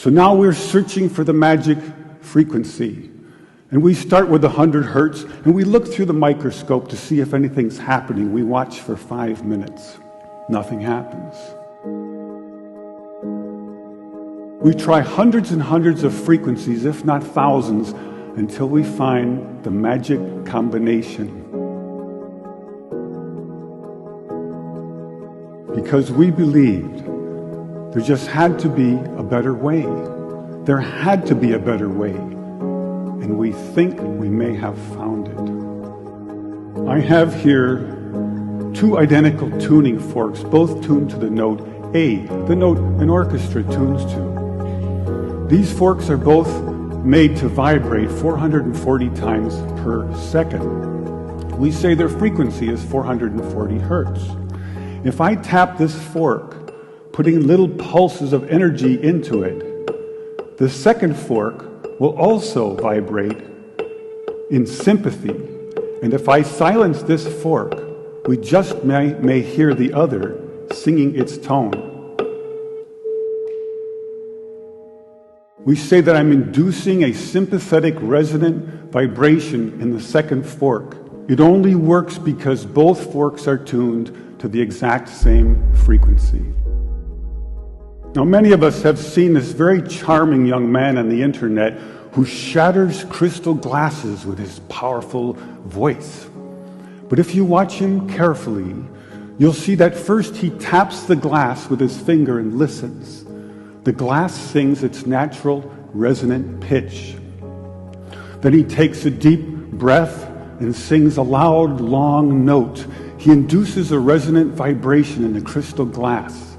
So now we're searching for the magic frequency. And we start with 100 hertz, and we look through the microscope to see if anything's happening. We watch for 5 minutes. Nothing happens. We try hundreds and hundreds of frequencies, if not thousands, until we find the magic combination. Because we believed there just had to be a better way. There had to be a better way. And we think we may have found it. I have here 2 identical tuning forks, both tuned to the note A, the note an orchestra tunes to. These forks are both made to vibrate 440 times per second. We say their frequency is 440 hertz. If I tap this fork, putting little pulses of energy into it, the second fork will also vibrate in sympathy. And if I silence this fork, we just may hear the other singing its tone. We say that I'm inducing a sympathetic resonant vibration in the second fork. It only works because both forks are tuned to the exact same frequency. Now, many of us have seen this very charming young man on the internet who shatters crystal glasses with his powerful voice. But if you watch him carefully, you'll see that first he taps the glass with his finger and listens. The glass sings its natural resonant pitch. Then he takes a deep breath and sings a loud, long note. He induces a resonant vibration in the crystal glass.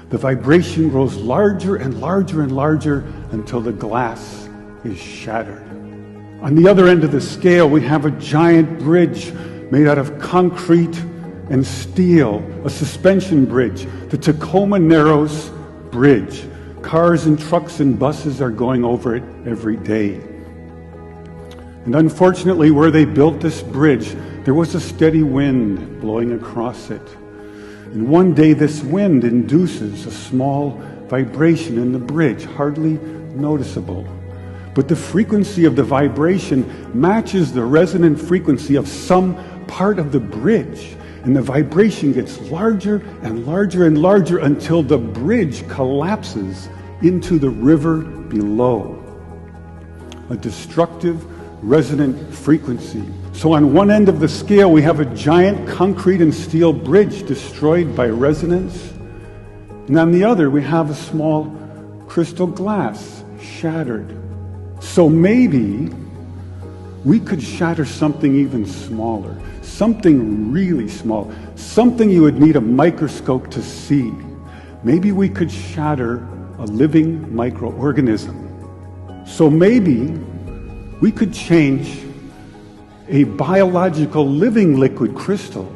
The vibration grows larger and larger and larger until the glass is shattered. On the other end of the scale, we have a giant bridge made out of concrete and steel, a suspension bridge, the Tacoma Narrows Bridge. Cars and trucks and buses are going over it every day. And unfortunately, where they built this bridge, there was a steady wind blowing across it. And one day this wind induces a small vibration in the bridge, hardly noticeable. But the frequency of the vibration matches the resonant frequency of some part of the bridge. And the vibration gets larger and larger and larger until the bridge collapses into the river below. A destructive resonant frequency. So on one end of the scale, we have a giant concrete and steel bridge destroyed by resonance. And on the other, we have a small crystal glass shattered. So maybe we could shatter something even smaller, something really small, something you would need a microscope to see. Maybe we could shatter a living microorganism. So maybe we could change a biological living liquid crystal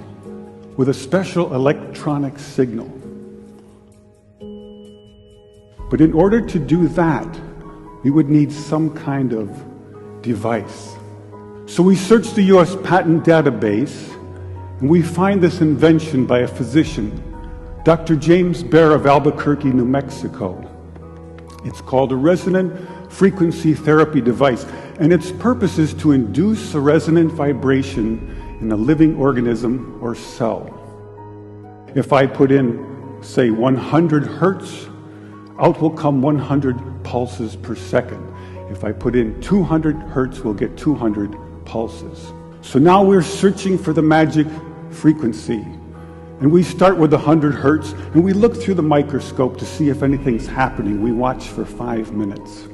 with a special electronic signal. But in order to do that, we would need some kind of device. So we search the US patent database, and we find this invention by a physician, Dr. James Bear of Albuquerque, New Mexico. It's called a resonant frequency therapy device, and its purpose is to induce a resonant vibration in a living organism or cell. If I put in, say, 100 hertz, out will come 100 pulses per second. If I put in 200 hertz, we'll get 200 pulses. So now we're searching for the magic frequency. And we start with 100 hertz, and we look through the microscope to see if anything's happening. We watch for 5 minutes.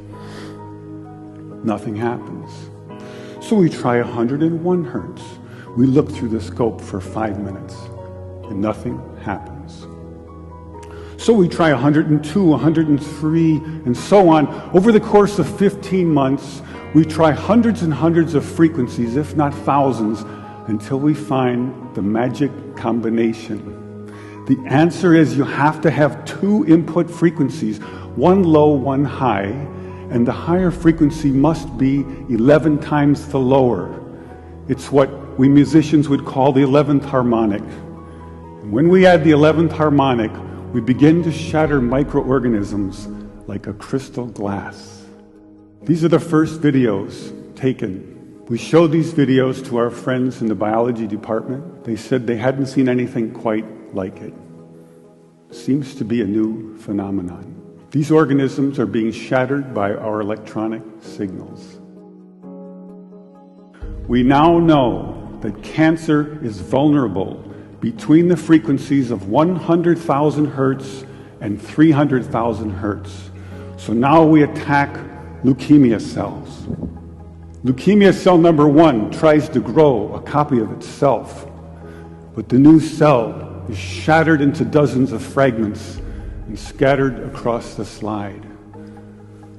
Nothing happens. So we try 101 hertz. We look through the scope for 5 minutes, and nothing happens. So we try 102, 103, and so on. Over the course of 15 months, we try hundreds and hundreds of frequencies, if not thousands, until we find the magic combination. The answer is you have to have 2 input frequencies, one low, one high, and the higher frequency must be 11 times the lower. It's what we musicians would call the 11th harmonic. And when we add the 11th harmonic, we begin to shatter microorganisms like a crystal glass. These are the first videos taken. We showed these videos to our friends in the biology department. They said they hadn't seen anything quite like it. Seems to be a new phenomenon. These organisms are being shattered by our electronic signals. We now know that cancer is vulnerable between the frequencies of 100,000 hertz and 300,000 hertz. So now we attack leukemia cells. Leukemia cell number 1 tries to grow a copy of itself, but the new cell is shattered into dozens of fragments and scattered across the slide.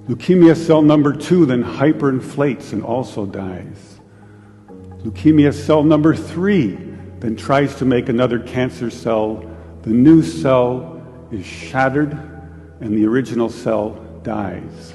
Leukemia cell number 2 then hyperinflates and also dies. Leukemia cell number 3 then tries to make another cancer cell. The new cell is shattered and the original cell dies.